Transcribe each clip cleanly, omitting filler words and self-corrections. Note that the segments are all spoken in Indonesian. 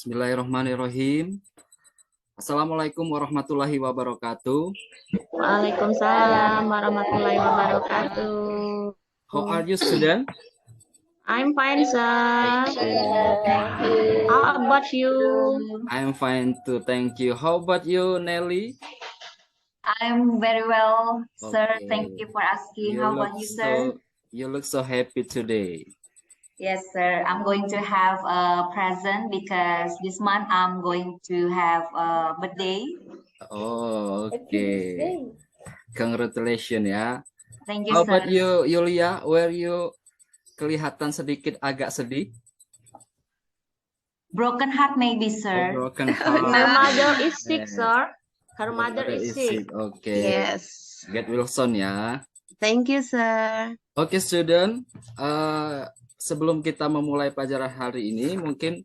Bismillahirrahmanirrahim. Assalamualaikum warahmatullahi wabarakatuh. Waalaikumsalam warahmatullahi wabarakatuh. How are you, student? I'm fine, sir. How about you? I'm fine too, thank you. How about you, Nelly? I'm very well, sir. Okay. Thank you for asking. How about you, sir? You look so happy today. Yes, sir. I'm going to have a present because this month I'm going to have a birthday. Oh, okay. Congratulations ya. Thank you, How sir. about you, Yulia? Were you kelihatan sedikit agak sedih? Broken heart maybe, sir. Oh, broken heart. My mother is sick, Yes. sir. Her mother is sick. Okay. Yes. Get well soon ya. Thank you, sir. Oke, student. Sebelum kita memulai pelajaran hari ini, mungkin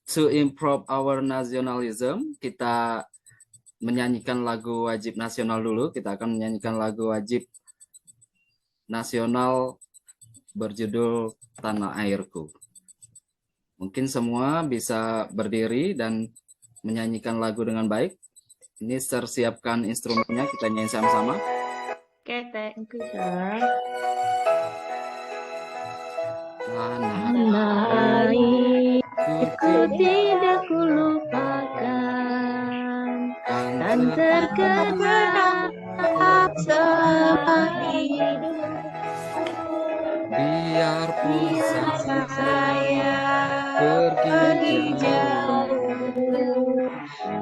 to improve our nationalism, kita menyanyikan lagu wajib nasional dulu. Kita akan menyanyikan lagu wajib nasional berjudul Tanah Airku. Mungkin semua bisa berdiri dan menyanyikan lagu dengan baik. Ini siapkan instrumennya, kita nyanyi sama-sama. Oke, thank you, sir. Tanah airku tidak kulupakan, dan terkenal sepanjang biarpun saya pergi jauh,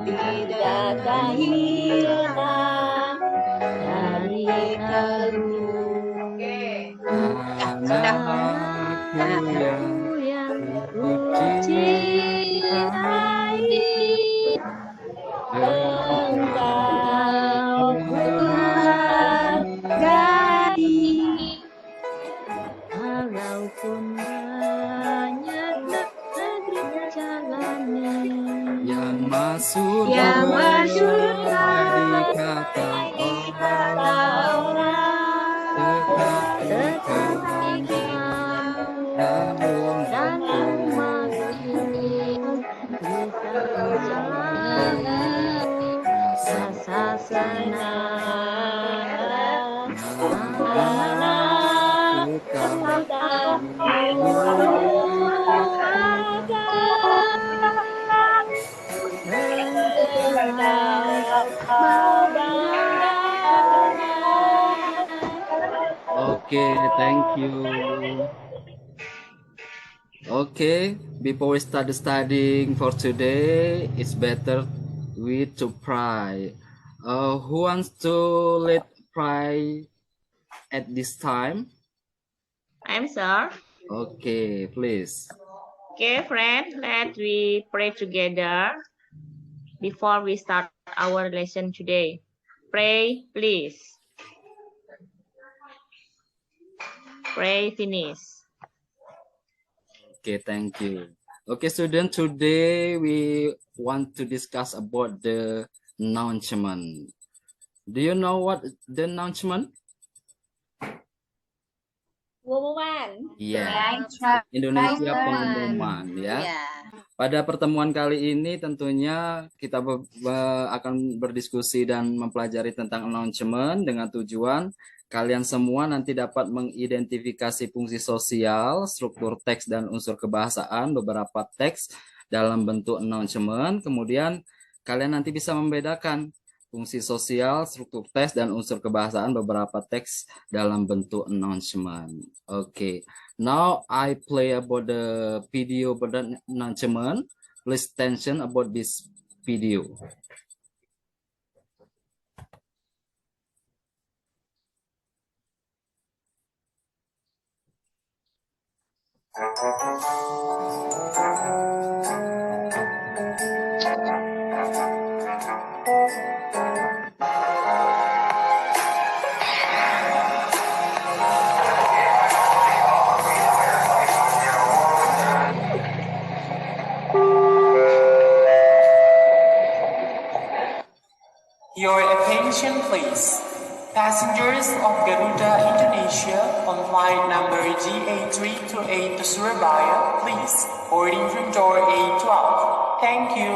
tidak akan hilang dari kalbu anakku yang ku cintai. Engkau ku hargai, walaupun banyak negeri jalani yang masuk di kata orang, tetapi kamu dan umatku kita selalu rasa senang anak Okay, thank you. Okay, before we start studying for today, it's better we to pray. Who wants to lead pray at this time? I'm sir. Okay, please. Okay, friend, let we pray together before we start our lesson today. Pray, please. Pray, finish. Okay, thank you. Okay, student, today we want to discuss about the announcement. Do you know what the announcement? Pengumuman. Iya, Indonesia pengumuman ya. Pada pertemuan kali ini tentunya kita akan berdiskusi dan mempelajari tentang announcement dengan tujuan kalian semua nanti dapat mengidentifikasi fungsi sosial, struktur teks dan unsur kebahasaan beberapa teks dalam bentuk announcement. Kemudian kalian nanti bisa membedakan fungsi sosial, struktur teks, dan unsur kebahasaan beberapa teks dalam bentuk announcement. Okay, now I play about the video announcement. Please attention about this video. Your attention please. Passengers of Garuda Indonesia on flight number GA328 to Surabaya, please boarding from door A12. Thank you.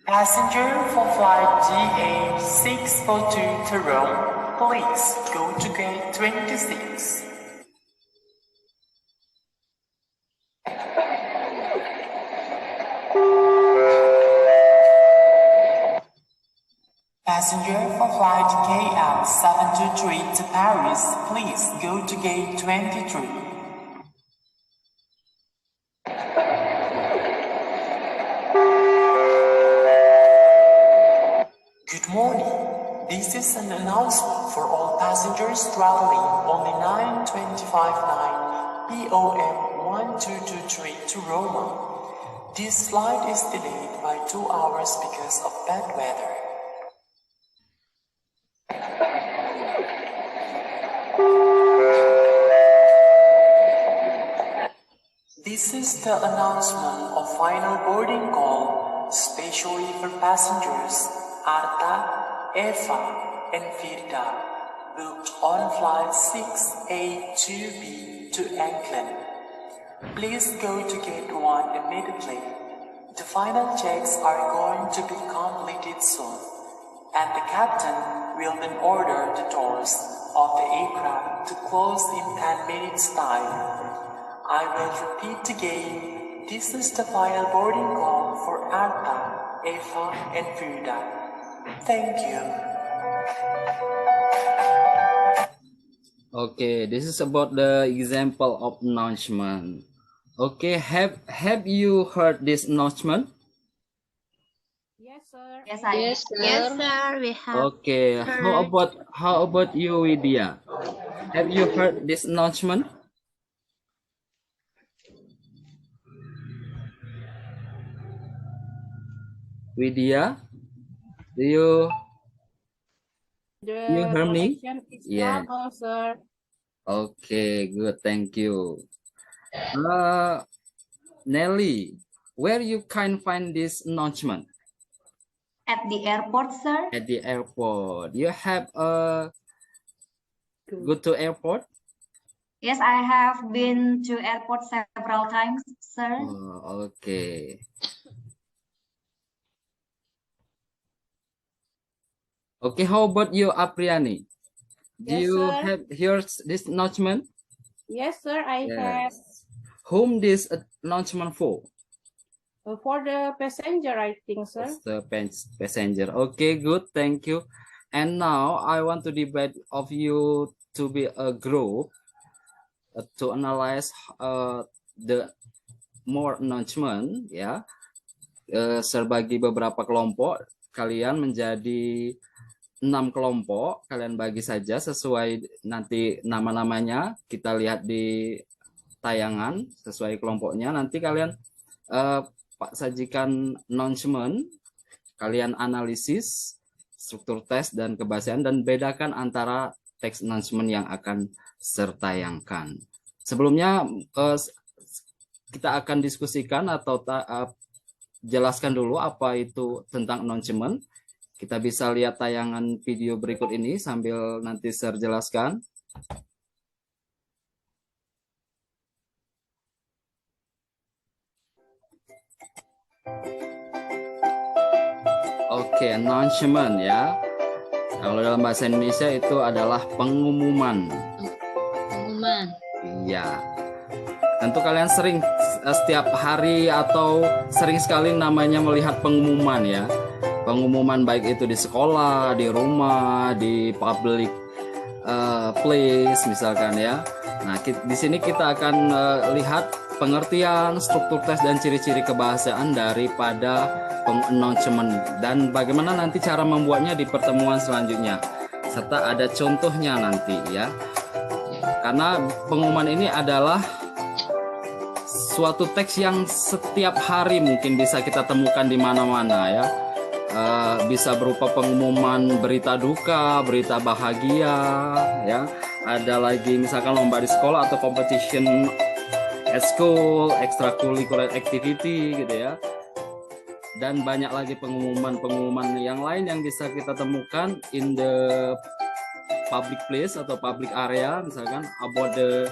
Passenger for flight GA642 to Rome, please go to gate 26. Passenger for flight KL723 to Paris, please go to gate 23. Good morning. This is an announcement for all passengers traveling on the 9259 POM 1223 to Roma. This flight is delayed by 2 hours because of bad weather. This is the announcement of final boarding call, especially for passengers Arta, Eva, and Firda, booked on flight 6A2B to England. Please go to gate 1 immediately. The final checks are going to be completed soon, and the captain will then order the doors of the aircraft to close in 10 minutes time. I will repeat again. This is the final boarding call for Arta, Eva, and Firda. Thank you. Okay, this is about the example of announcement. Okay, have you heard this announcement? Yes, sir. Yes, I Yes, sir. Yes, sir. We have. Okay, heard. how about you, Widya? Have you heard this announcement? Widya, do you The hear me? connection is Yeah. normal, sir. Okay, good, thank you. Nelly, where you can find this announcement? at the airport, sir. At the airport. You have go to airport? Yes, I have been to airport several times, sir. Oh, okay. Okay, how about you, Apriani? Do Yes, you sir. have heard this announcement? Yes, sir. I have. Whom this announcement for? For the passenger, I think, sir. It's the passenger. Okay, good. Thank you. And now I want to debate of you to be a group to analyze the more announcement, ya. Serbagi beberapa kelompok, kalian menjadi 6 kelompok, kalian bagi saja sesuai nanti nama-namanya kita lihat di tayangan sesuai kelompoknya. Nanti kalian Pak sajikan announcement, kalian analisis struktur teks dan kebahasaan dan bedakan antara teks announcement yang akan sertayangkan. Sebelumnya kita akan diskusikan atau jelaskan dulu apa itu tentang announcement. Kita bisa lihat tayangan video berikut ini sambil nanti saya jelaskan. Oke, announcement ya. Kalau dalam bahasa Indonesia itu adalah pengumuman. Pengumuman. Iya. Tentu kalian sering setiap hari atau sering sekali namanya melihat pengumuman ya. Pengumuman baik itu di sekolah, di rumah, di public place misalkan ya. Nah, di sini kita akan lihat pengertian, struktur teks dan ciri-ciri kebahasaan daripada announcement dan bagaimana nanti cara membuatnya di pertemuan selanjutnya. Serta ada contohnya nanti ya. Karena pengumuman ini adalah suatu teks yang setiap hari mungkin bisa kita temukan di mana-mana ya. Bisa berupa pengumuman berita duka, berita bahagia ya. Ada lagi misalkan lomba di sekolah atau competition at school, extracurricular activity gitu ya. Dan banyak lagi pengumuman-pengumuman yang lain yang bisa kita temukan in the public place atau public area, misalkan about the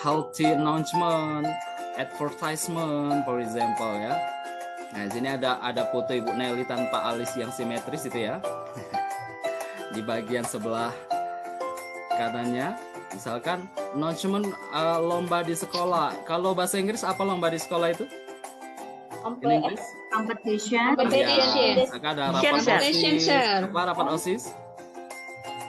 healthy announcement, advertisement, for example ya. Nah, di sini ada foto Ibu Nelly tanpa alis yang simetris itu ya. Di bagian sebelah kanannya, misalkan announcement lomba di sekolah. Kalau bahasa Inggris apa lomba di sekolah itu? In English? Competition. Competition. Ya, maka ada rapat Competition, OSIS. sir. Apa rapat OSIS?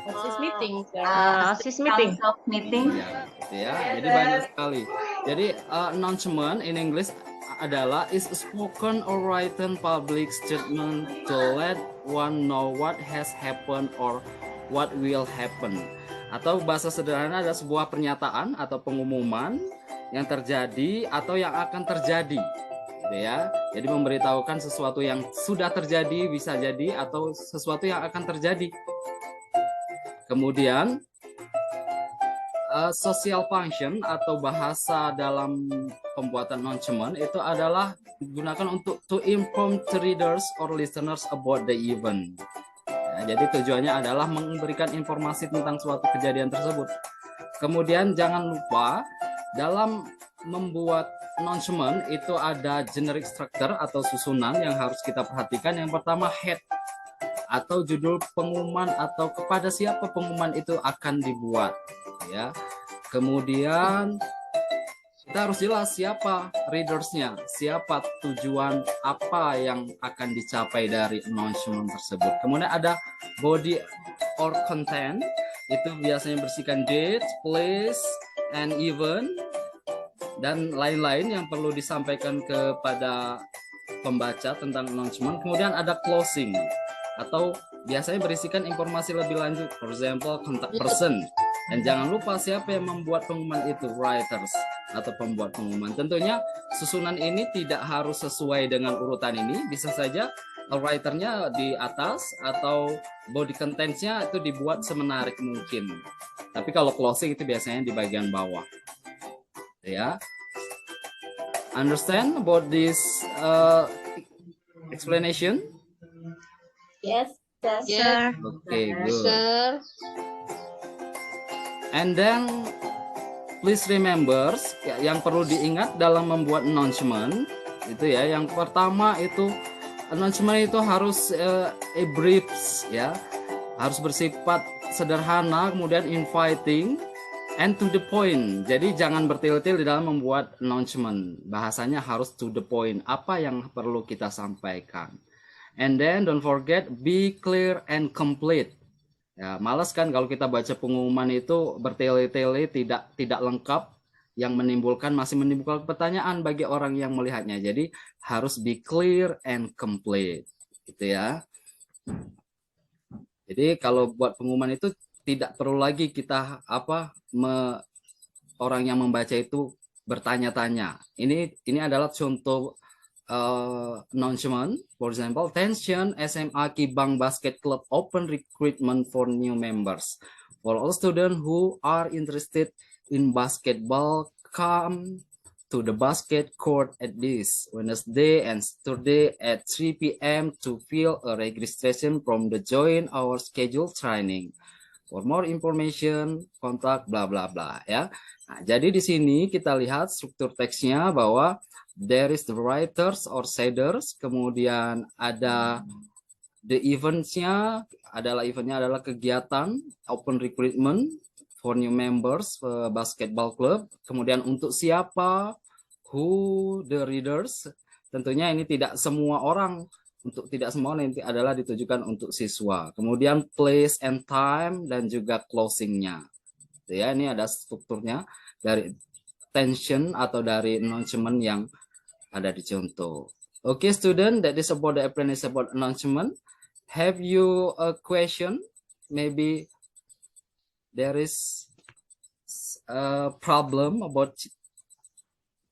OSIS meeting, sir. OSIS meeting. Council meeting. Ya, gitu ya. Jadi banyak sekali. Jadi announcement in English adalah is a spoken or written public statement to let one know what has happened or what will happen. Atau bahasa sederhana ada sebuah pernyataan atau pengumuman yang terjadi atau yang akan terjadi. Gitu ya. Jadi memberitahukan sesuatu yang sudah terjadi bisa jadi atau sesuatu yang akan terjadi. Kemudian social function atau bahasa dalam pembuatan announcement itu adalah digunakan untuk to inform the readers or listeners about the event. Nah, jadi tujuannya adalah memberikan informasi tentang suatu kejadian tersebut. Kemudian jangan lupa dalam membuat announcement itu ada generic structure atau susunan yang harus kita perhatikan. Yang pertama head atau judul pengumuman atau kepada siapa pengumuman itu akan dibuat ya. Kemudian kita harus jelas siapa readersnya, siapa tujuan apa yang akan dicapai dari announcement tersebut. Kemudian ada body or content, itu biasanya berisikan date, place, and event dan lain-lain yang perlu disampaikan kepada pembaca tentang announcement. Kemudian ada closing atau biasanya berisikan informasi lebih lanjut, for example contact person. Dan jangan lupa siapa yang membuat pengumuman itu, writers atau pembuat pengumuman. Tentunya susunan ini tidak harus sesuai dengan urutan ini, bisa saja writernya di atas atau body contents-nya itu dibuat semenarik mungkin. Tapi kalau closing itu biasanya di bagian bawah. Ya, understand about this explanation? Yes, Yes, Okay, good. sir. And then please remember yang perlu diingat dalam membuat announcement itu ya. Yang pertama itu announcement itu harus brief ya, harus bersifat sederhana, kemudian inviting and to the point. Jadi jangan bertil-til di dalam membuat announcement. Bahasanya harus to the point. Apa yang perlu kita sampaikan. And then don't forget be clear and complete. Ya, malas kan kalau kita baca pengumuman itu bertele-tele tidak lengkap, yang masih menimbulkan pertanyaan bagi orang yang melihatnya. Jadi harus be clear and complete, gitu ya. Jadi kalau buat pengumuman itu tidak perlu lagi kita orang yang membaca itu bertanya-tanya. Ini adalah contoh announcement, for example, Tension SMA Kibang Basket Club open recruitment for new members. For all students who are interested in basketball, come to the basket court at this Wednesday and Saturday at 3 p.m. to fill a registration from the join our scheduled training. For more information, contact bla bla bla ya. Nah, jadi di sini kita lihat struktur teksnya bahwa there is the writers or shaders, kemudian ada the eventnya adalah kegiatan open recruitment for new members basketball club. Kemudian untuk siapa, who the readers, tentunya ini tidak semua orang, nanti adalah ditujukan untuk siswa. Kemudian place and time dan juga closingnya. Ya, ini ada strukturnya dari tension atau dari announcement yang ada di contoh. Okay, student, that is about the explanation about announcement. Have you a question? Maybe there is a problem about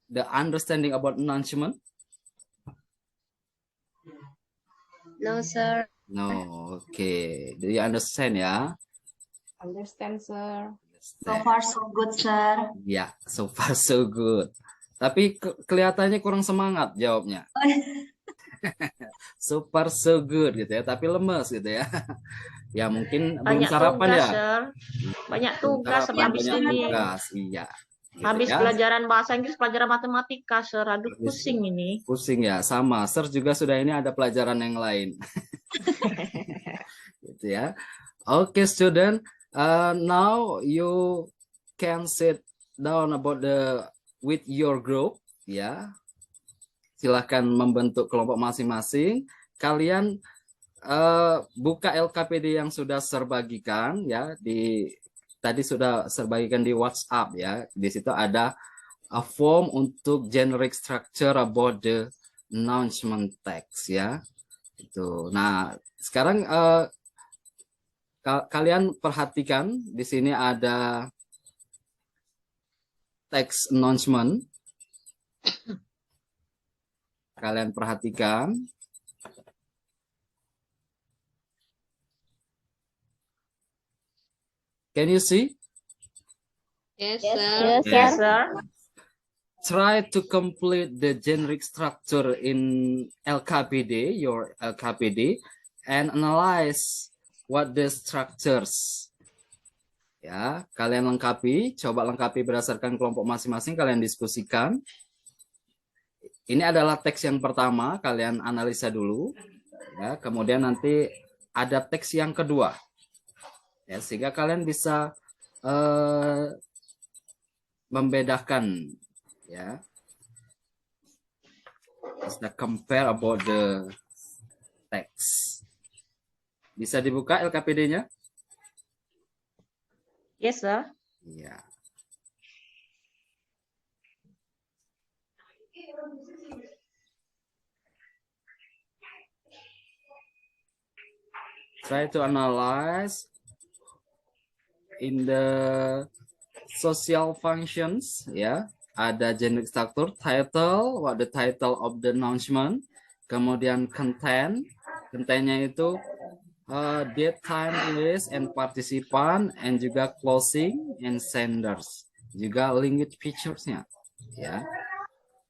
the understanding about announcement? No, sir. No, okay. Do you understand ya? Understand, sir. So far so good, sir. Ya, so far so good. Tapi kelihatannya kurang semangat jawabnya. So far so good gitu ya, tapi lemes gitu ya. Ya mungkin belum Banyak sarapan tugas, ya. Sir. Banyak Belum tugas sarapan, habis banyak ini. tugas. Iya. Gitu Habis ya. pelajaran bahasa Inggris, pelajaran matematika, Sir. Aduh, Habis pusing ini. Pusing ya, sama. Sir juga sudah ini ada pelajaran yang lain. Gitu ya. Okay, student. Now you can sit down about with your group. Ya. Silahkan membentuk kelompok masing-masing. Kalian buka LKPD yang sudah serbagikan ya tadi sudah serbagikan di WhatsApp ya. Di situ ada a form untuk generic structure about the announcement text ya. Itu. Nah, sekarang kalian perhatikan di sini ada text announcement. Kalian perhatikan. Can you see? Yes, Yes, sir. Yes, sir. Try to complete the generic structure in LKPD, your LKPD, and analyze what the structures. Ya, kalian lengkapi, coba lengkapi berdasarkan kelompok masing-masing, kalian diskusikan. Ini adalah teks yang pertama, kalian analisa dulu. Ya, kemudian nanti ada teks yang kedua. Ya, sehingga kalian bisa membedakan ya. Bisa compare about the text. Bisa dibuka LKPD-nya? Yes, sir. Ya. Try to analyze in the social functions ya. Ada generic structure, title, what the title of the announcement, kemudian content, contentnya itu date, time, place, and participant, and juga closing and senders, juga linkage features-nya ya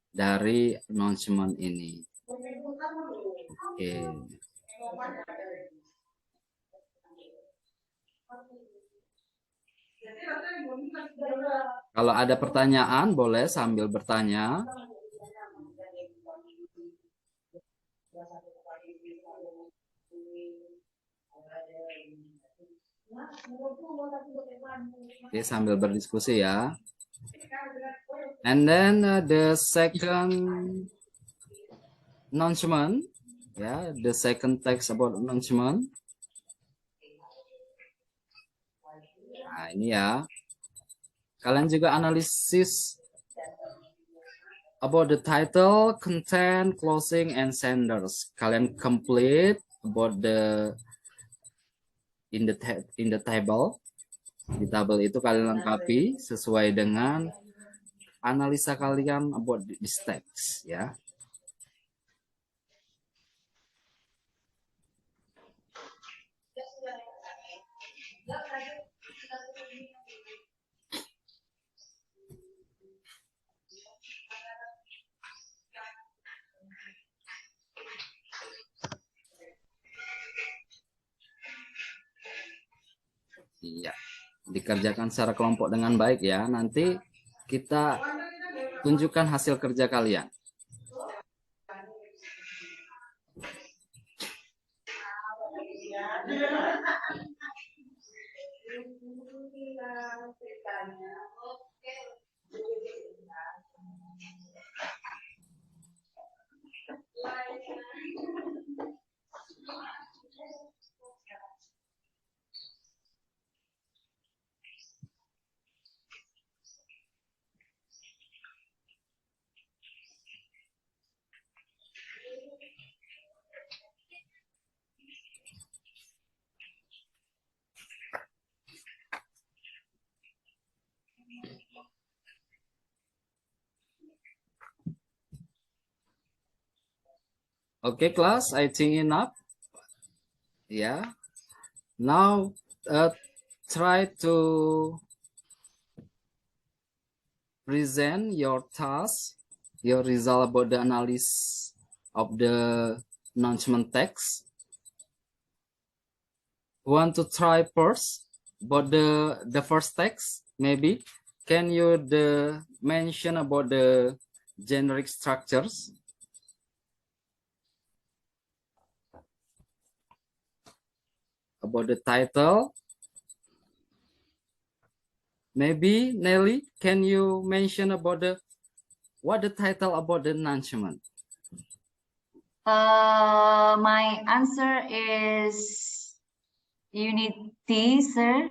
dari announcement ini. Oke. Kalau ada pertanyaan, boleh sambil bertanya. Oke, sambil berdiskusi ya. And then the second announcement, ya, the second text about announcement. Nah, ini ya. Kalian juga analisis about the title, content, closing, and senders. Kalian complete about the in the table. Di tabel itu kalian lengkapi sesuai dengan analisa kalian about this text ya. Iya, dikerjakan secara kelompok dengan baik ya. Nanti kita tunjukkan hasil kerja kalian. Okay, class, I think enough. Yeah. Now, try to present your task, your result about the analysis of the announcement text. want to try first about the first text? Maybe can you mention about the generic structures? About the title? Maybe Nelly, can you mention about what the title about the announcement? My answer is Unity, sir,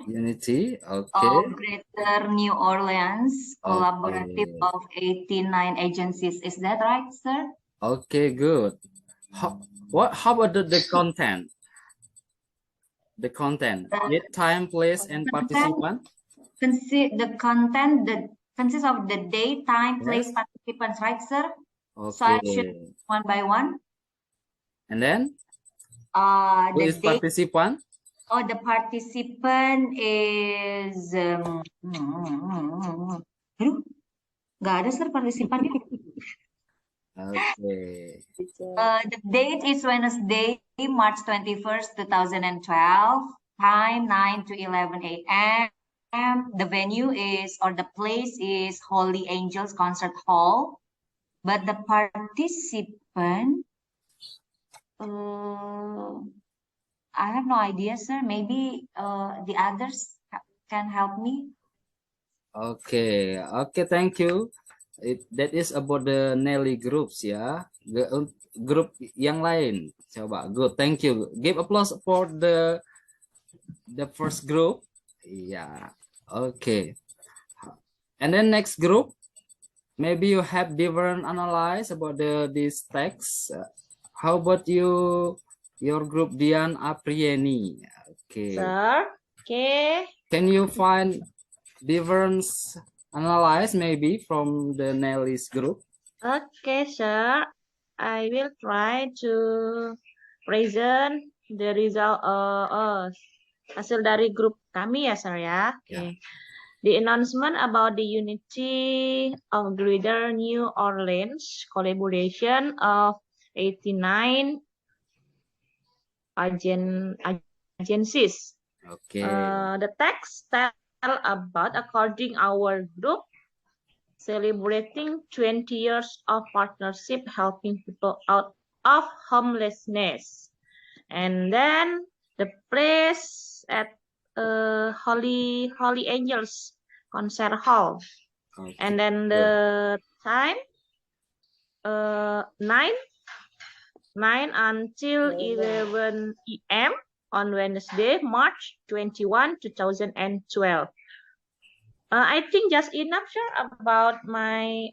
Unity, of okay. Greater New Orleans, collaborative Okay, of 89 agencies. Is that right, sir? okay, good. How about the content? The content, date, time, place, and participant. The content consists of the date, time, place, Yes. participants, right, sir? So I should Okay. one by one. And then who The is date. participant? Oh, the participant is aduh, nggak ada sir partisipannya. Okay. The date is Wednesday, March 21st, 2012. Time 9 to 11 a.m. The venue is, or the place is Holy Angels Concert Hall. But the participant, I have no idea, sir. Maybe the others can help me. Okay. Okay. Thank you. That is about the Nelly groups ya. Grup yang lain. Coba. Good. Thank you. Give applause for the first group. Yeah. Okay. And then next group. Maybe you have different analyze about this text. How about your group Dian Apriani? Okay. Sir, okay. Can you find difference analyze maybe from the Nelly's group? Okay, sir. I will try to present the result hasil dari grup kami ya, sir ya. Okay. The announcement about the unity of Greater New Orleans collaboration of 89 agencies. Okay. The text tell about according our group celebrating 20 years of partnership helping people out of homelessness. And then the place at Holy Angels Concert Hall. Okay. And then the time 9 until 11 p.m. on Wednesday, March 21, 2012. I think just enough, sir, about my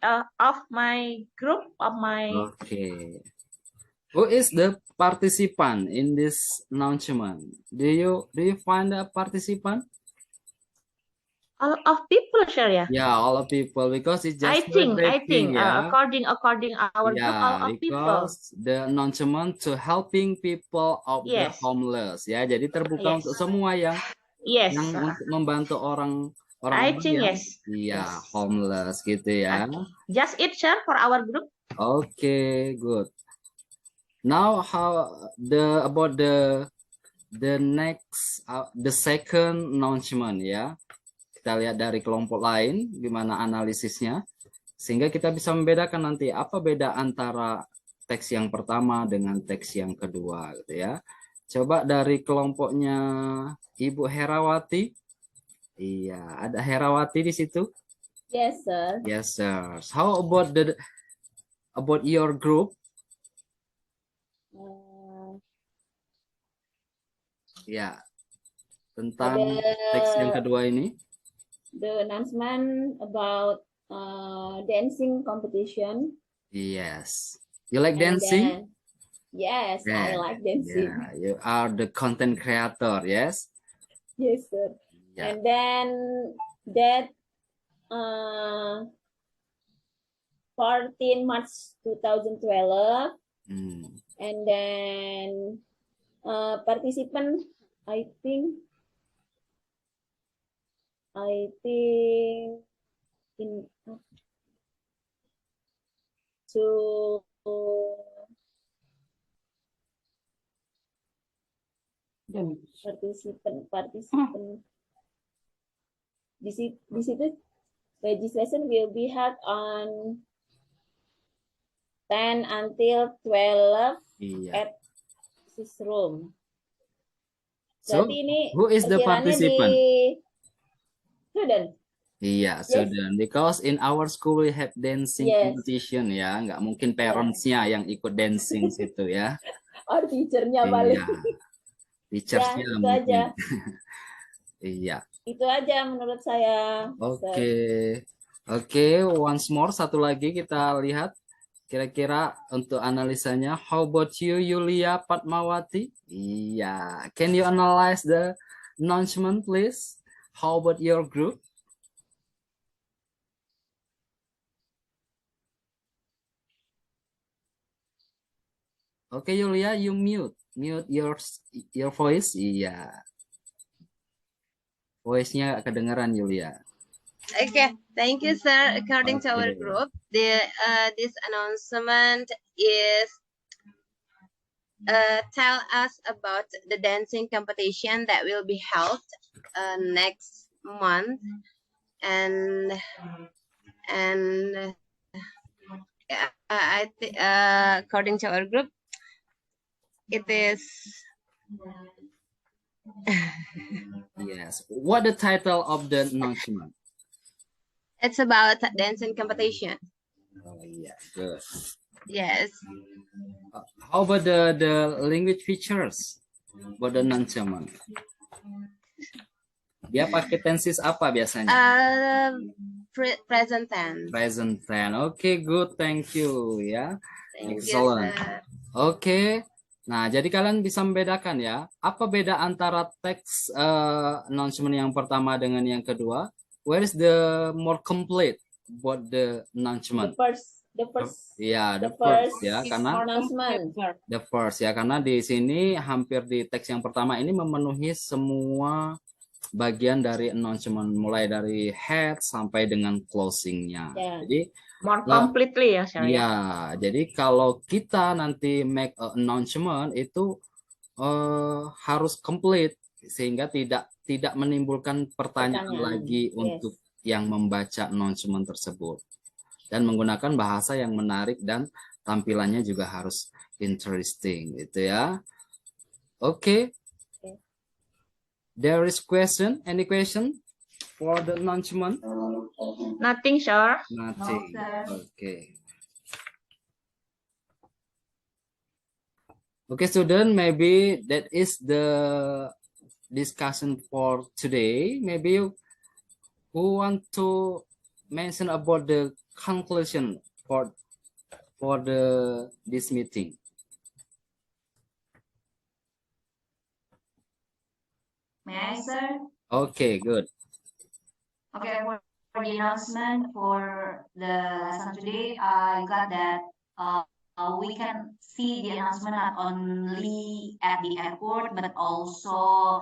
group of my. Okay. Who is the participant in this announcement? Do you find a participant? All of people, sir, yeah. Yeah, all of people because it's just I think yeah. according our group, all of people. Because the announcement to helping people of the homeless ya. Jadi terbuka untuk semua yang untuk membantu orang I think yang yes. homeless gitu ya. Just it, sir, for our group. Okay, good. Now how about the next the second announcement ya. Kita lihat dari kelompok lain gimana analisisnya sehingga kita bisa membedakan nanti apa beda antara teks yang pertama dengan teks yang kedua gitu ya. Coba dari kelompoknya Ibu Herawati. Iya, ada Herawati di situ? Yes, sir. Yes, sir. How about about your group? Ya, tentang teks yang kedua ini. The announcement about dancing competition. Yes. You like dancing? Yes, I like dancing. Yeah, you are the content creator, yes? Yes, sir. Yeah. And then that 14 March 2012. And then participant, I think in Partisipan. Di situ registration will be held on 10 until 12 Iya. at this room. So, Berarti ini who is the kesirannya participant? Student. Iya, student. Because in our school we have dancing Yes. competition ya, nggak mungkin parents-nya yang ikut dancing situ ya. Oh, teacher-nya Iya, paling. teachers-nya itu mungkin. aja. Iya. Itu aja menurut saya. Oke. Oke, once more satu lagi kita lihat kira-kira untuk analisanya. How about you, Yulia Padmawati? Iya. Can you analyze the announcement, please? How about your group? Oke, Yulia, you mute your voice. Iya. Voice-nya kedengaran, Yulia. Okay, thank you, sir. According to our Okay. group, this announcement is tell us about the dancing competition that will be held next month, and I think according to our group, it is Yes. What the title of the announcement? it's about dancing competition. Oh yeah, good. Yes. How about the language features? What the announcement? Dia pakai tenses apa biasanya? Present tense. Present tense. Okay, good. Thank you ya. Thank Excellent. you, sir. Oke. Nah, jadi kalian bisa membedakan ya, apa beda antara teks announcement yang pertama dengan yang kedua? Where is the more complete what the announcement? The first Ya, the first ya, is karena announcement. the first ya, karena di sini hampir di teks yang pertama ini memenuhi semua bagian dari announcement, mulai dari head sampai dengan closingnya. Yeah. Jadi More completely ya, sir. ya, jadi kalau kita nanti make a announcement itu harus complete sehingga tidak menimbulkan pertanyaan lagi untuk yang membaca announcement tersebut, dan menggunakan bahasa yang menarik dan tampilannya juga harus interesting gitu ya. Oke. There is question, any question for the announcement? Nothing, sir. Nothing. Okay. Okay, student, maybe that is the discussion for today. Maybe you who want to mention about the conclusion for this meeting. May I, sir? Okay, good. Okay, for the announcement for the lesson today, I got that we can see the announcement not only at the airport, but also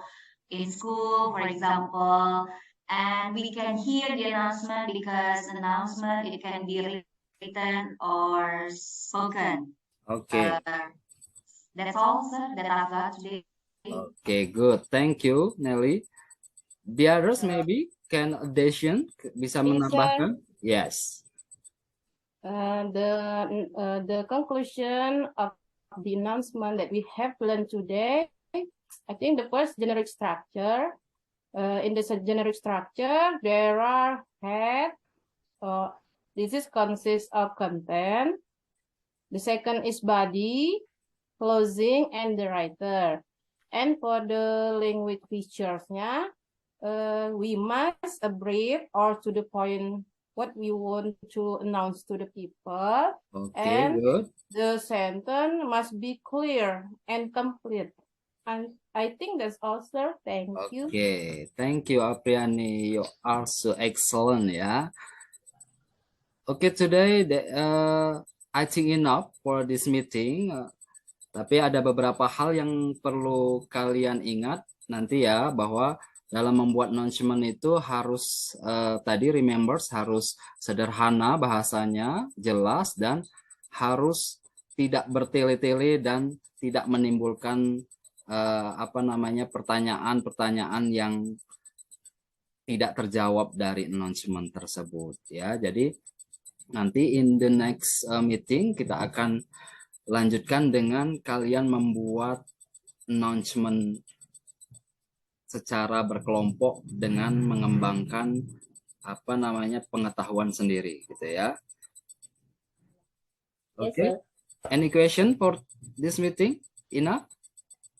in school, for example, and we can hear the announcement because announcement, it can be written or spoken. Okay. That's all, sir, that I've got today. Okay, good. Thank you, Nelly. The others maybe can addition, bisa menambahkan? Yes. The conclusion of the announcement that we have learned today, I think the first generic structure, in the generic structure, there are head, this is consists of content. The second is body, closing, and the writer. And for the language features-nya, we must brief or to the point what we want to announce to the people. Okay, and good. The sentence must be clear and complete. And I think that's all, sir. Thank you. Okay, thank you, Apriani. You are so excellent, ya. Okay, today I think enough for this meeting. Tapi ada beberapa hal yang perlu kalian ingat nanti ya, bahwa dalam membuat announcement itu harus tadi remembers harus sederhana bahasanya, jelas, dan harus tidak bertele-tele dan tidak menimbulkan pertanyaan-pertanyaan yang tidak terjawab dari announcement tersebut ya. Jadi nanti in the next meeting kita akan lanjutkan dengan kalian membuat announcement secara berkelompok dengan mengembangkan pengetahuan sendiri gitu ya. Yes, Okay. sir. Any question for this meeting? Enough?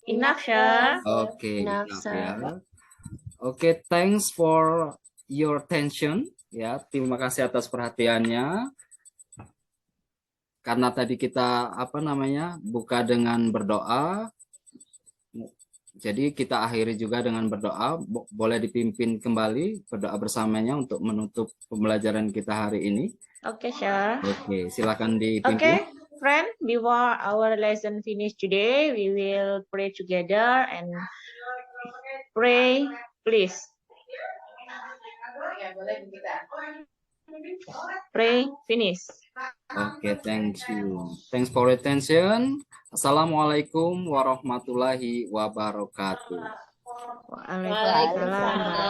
Enough, sir. Okay, Enough, enough sir. ya. Okay, thanks for your attention ya. Terima kasih atas perhatiannya. Karena tadi kita buka dengan berdoa. Jadi kita akhiri juga dengan berdoa. Boleh dipimpin kembali berdoa bersamanya untuk menutup pembelajaran kita hari ini. Okay, sir. Oke, silakan dipimpin. Okay, friend, before our lesson finish today, we will pray together and pray, please. Pray, finish. Oke, thank you. Thanks for attention. Assalamualaikum warahmatullahi wabarakatuh. Waalaikumsalam.